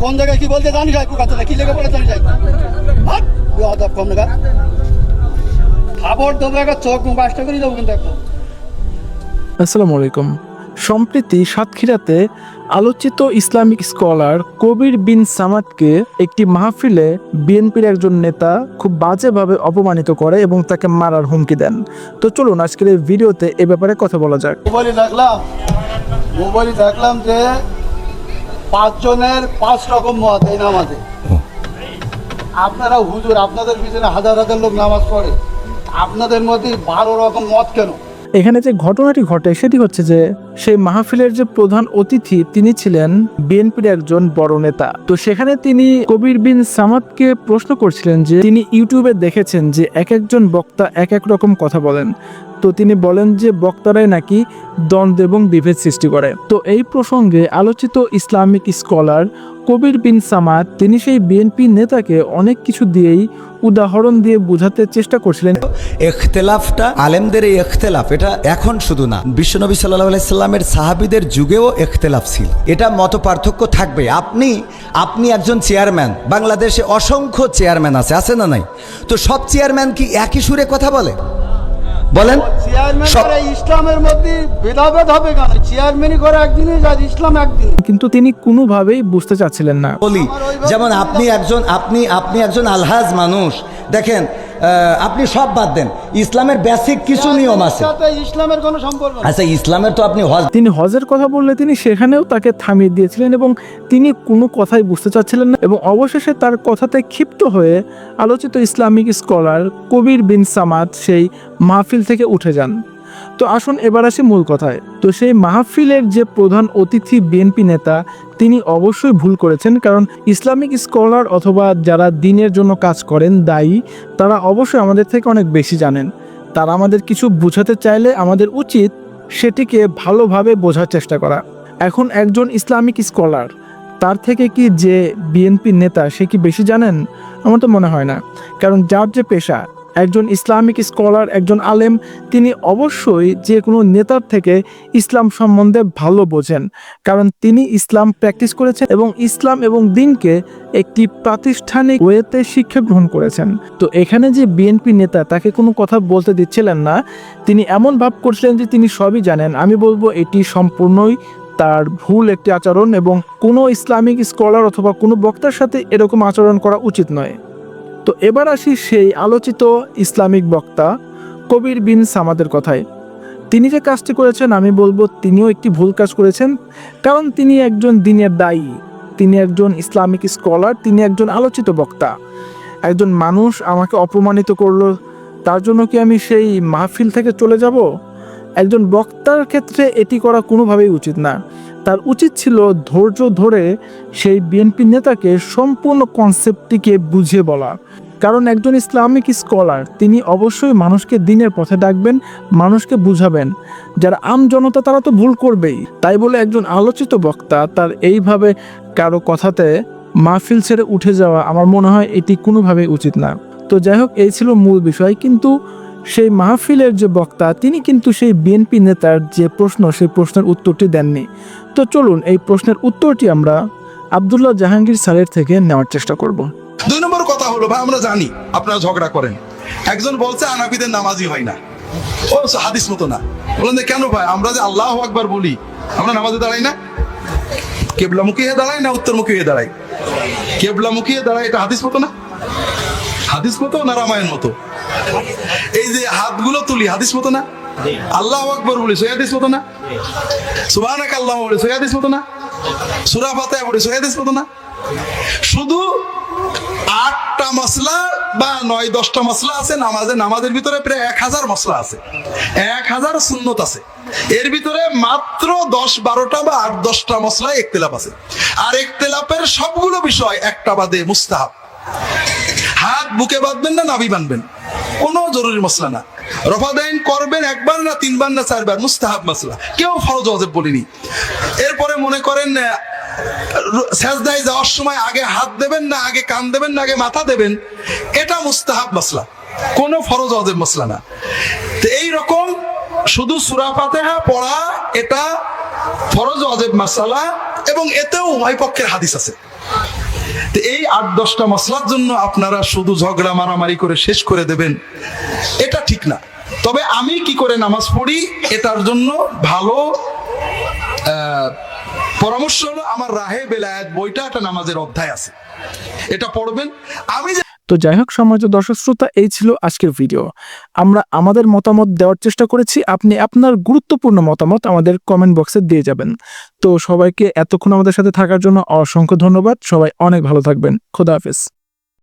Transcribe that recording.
কোন জায়গায় কি বলতে জানি যাই কথা না কি লেগে পড়ে জানি যাই হাত বিয়াদব কম না খাবার দেবো একটা চোখ মুখ বাসটা করে দেবো কিন্তু একদম। আসসালামু আলাইকুম। সম্প্রতি সাতক্ষীরাতে আলোচিত ইসলামিক স্কলার কবির বিন সামাদকে একটি মাহফিলে বিএনপির একজন নেতা খুব বাজেভাবে অপমানিত করে এবং তাকে মারার হুমকি দেন। তো চলুন আজকের এই ভিডিওতে এ ব্যাপারে কথা বলা যাক। মোবাইলে দেখলাম যে 5 জনের 5 রকম মত এই নামাজে। আপনারা হুজুর আপনাদের পিছনে হাজার হাজার লোক নামাজ পড়ে, আপনাদের মধ্যে 12 রকম মত কেন? এখানে যে ঘটনাটি ঘটে সেটি হচ্ছে যে সেই মাহফিলের যে প্রধান অতিথি তিনি ছিলেন বিএনপির একজন বড় নেতা। তো সেখানে তিনি কবির বিন সামাদকে প্রশ্ন করছিলেন যে তিনি ইউটিউবে দেখেছেন যে এক একজন বক্তা এক এক রকম কথা বলেন। তো তিনি বলেন যে বক্তারাই নাকি দ্বন্দ্ব এবং বিভেদ সৃষ্টি করে। তো এই প্রসঙ্গে আলোচিত ইসলামিক স্কলার কবির বিন সামাদ তিনি সেই বিএনপি নেতাকে অনেক কিছু দিয়েই উদাহরণ দিয়ে বোঝাতে চেষ্টা করছিলেন। ইখতিলাফটা আলেমদের এই ইখতিলাফ এটা এখন শুধু না, বিশ্বনবী সাল্লাল্লাহু আলাইহি সাল্লামের সাহাবীদের যুগেও ইখতিলাফ ছিল। এটা মত পার্থক্য থাকবে। আপনি একজন চেয়ারম্যান, বাংলাদেশে অসংখ্য চেয়ারম্যান আছে না নাই? তো সব চেয়ারম্যান কি একই সুরে কথা বলে? বলেন, ইসলামের মধ্যে ভেদাভেদ হবে কেন? চেয়ারম্যানই করে একদিনই যা ইসলাম একদিন। কিন্তু তিনি কোনোভাবেই বুঝতে চাচ্ছিলেন না। বলি যেমন আপনি একজন আলহাজ মানুষ, দেখেন আপনি সব বাদ দেন, ইসলামের বেসিক কিছু নিয়ম আছে। ইসলামের কোনো সম্পর্ক নেই। আচ্ছা, ইসলামের তো আপনি তিনি হজের কথা বললে তিনি সেখানেও তাকে থামিয়ে দিয়েছিলেন এবং তিনি কোনো কথাই বুঝতে চাচ্ছিলেন না এবং অবশেষে তার কথাতে ক্ষিপ্ত হয়ে আলোচিত ইসলামিক স্কলার কবির বিন সামাদ সেই মাহফিল থেকে উঠে যান। তো আসুন এবার আসি মূল কথায়। তো সেই মাহফিলের যে প্রধান অতিথি বিএনপি নেতা তিনি অবশ্যই ভুল করেছেন, কারণ ইসলামিক স্কলার অথবা যারা দ্বীনের জন্য কাজ করেন দায়ী, তারা অবশ্যই আমাদের থেকে অনেক বেশি জানেন। তারা আমাদের কিছু বোঝাতে চাইলে আমাদের উচিত সেটিকে ভালোভাবে বোঝার চেষ্টা করা। এখন একজন ইসলামিক স্কলার তার থেকে কি যে বিএনপি নেতা সে কি বেশি জানেন? আমার তো মনে হয় না, কারণ যার যে পেশা, একজন ইসলামিক স্কলার একজন আলেম, তিনি অবশ্যই যে কোনো নেতার থেকে ইসলাম সম্বন্ধে ভালো বোঝেন, কারণ তিনি ইসলাম প্র্যাকটিস করেছেন এবং ইসলাম এবং দ্বীনকে একটি প্রাতিষ্ঠানিক ওয়েতে শিক্ষা গ্রহণ করেছেন। তো এখানে যে বিএনপি নেতা তাকে কোনো কথা বলতে দিচ্ছিলেন না, তিনি এমন ভাব করছিলেন যে তিনি সবই জানেন। আমি বলবো এটি সম্পূর্ণই তার ভুল একটি আচরণ এবং কোনো ইসলামিক স্কলার অথবা কোনো বক্তার সাথে এরকম আচরণ করা উচিত নয়। তো এবার আসি সেই আলোচিত ইসলামিক বক্তা কবির বিন সামাদের কথায়। তিনি যে কাজটি করেছেন আমি বলবো তিনিও একটি ভুল কাজ করেছেন, কারণ তিনি একজন দ্বীনের দায়ী, তিনি একজন ইসলামিক স্কলার, তিনি একজন আলোচিত বক্তা। একজন মানুষ আমাকে অপমানিত করলো, তার জন্য কি আমি সেই মাহফিল থেকে চলে যাব? একজন বক্তার ক্ষেত্রে এটি করা কোনোভাবেই উচিত না। তার উচিত ছিল ধৈর্য ধরে সেই বিএনপি নেতাকে সম্পূর্ণ কনসেপ্টটিকে বুঝিয়ে বলা, কারণ একজন ইসলামিক স্কলার তিনি অবশ্যই মানুষকে দ্বীনের পথে ডাকবেন, মানুষকে বুঝাবেন। যারা আম জনতা তারা তো ভুল করবেই, তাই বলে একজন আলোচিত বক্তা তার এইভাবে কারো কথাতে মাহফিল ছেড়ে উঠে যাওয়া আমার মনে হয় এটি কোনোভাবেই উচিত না। তো যাই হোক, এই ছিল মূল বিষয়। কিন্তু সেই মাহফিলের যে বক্তা তিনি কিন্তু সেই বিএনপি নেতার যে প্রশ্ন সেই প্রশ্নের উত্তরটি দেননি। তো চলুন এই প্রশ্নের উত্তরটি আমরা আব্দুল্লাহ জাহাঙ্গীর স্যারের থেকে নেওয়ার চেষ্টা করব। 2 নম্বর কথা হলো, ভাই আমরা জানি আপনারা ঝগড়া করেন। একজন বলছে আনাফিদের নামাজই হয় না, ও হাদিস মতো না। বলেন যে কেন ভাই? আমরা যে আল্লাহু আকবার বলি, আমরা নামাজে দাঁড়াই না? কেবলামুখী হয়ে দাঁড়াই না উত্তরমুখী হয়ে দাঁড়াই? কেবলামুখী হয়ে দাঁড়াই, এটা হাদিস মতো না? হাদিস মতো না রামায়ণ মতো? এই যে হাতগুলো তুলি হাদিস মতো না? আল্লাহু আকবার বলি সই হাদিস মতো না? সুবহানাকাল্লাহ বলি সই হাদিস মতো না? সূরা ফাতিহা পড়ি সই হাদিস মতো না? শুধু 8টা মাসলা বা 9-10টা মাসলা আছে নামাজে। নামাজের ভিতরে প্রায় 1000 মাসলা আছে, 1000 সুন্নত আছে। এর ভিতরে মাত্র 10-12টা বা 8-10টা মাসলায় ইখতিলাফ আছে। আর ইখতিলাফের সবগুলো বিষয় একটা বাদে মুস্তাহাব। হাত বুকে বাঁধবেন না নাভি বাঁধবেন, কোনো জরুরি মসলা না। রফাদাইন করবেন 1বার না 3বার না 4বার, মুস্তাহাব মাসলা, কেউ ফরজ ওয়াজিব বলিনি। এরপরে মনে করেন সেজদায় যাওয়ার সময় আগে হাত দেবেন না আগে কান দেবেন না আগে মাথা দেবেন, এটা মুস্তাহাব মাসলা, কোনো ফরজ ওয়াজিব মাসলা না। তো এই রকম শুধু সূরা ফাতিহা পড়া এটা ফরজ ওয়াজিব মাসলা এবং এতেও উভয় পক্ষের হাদিস আছে। তো এই 8-10টা মাসলার জন্য আপনারা শুধু ঝগড়া মারামারি করে শেষ করে দেবেন, এটা ঠিক না। তবে আমি কি করে নামাজ পড়ি এটার জন্য ভালো পরামর্শ হলো আমার রাহে বেলায়েত বইটা, একটা নামাজের অধ্যায় আছে, এটা পড়বেন। আমি তো যাই হোক, সম্মানিত দর্শক শ্রোতা, এই ছিল আজকের ভিডিও। আমরা আমাদের মতামত দেওয়ার চেষ্টা করেছি, আপনি আপনার গুরুত্বপূর্ণ মতামত আমাদের কমেন্ট বক্সে দিয়ে যাবেন। তো সবাইকে এতক্ষণ আমাদের সাথে থাকার জন্য অসংখ্য ধন্যবাদ। সবাই অনেক ভালো থাকবেন। খোদা হাফেজ।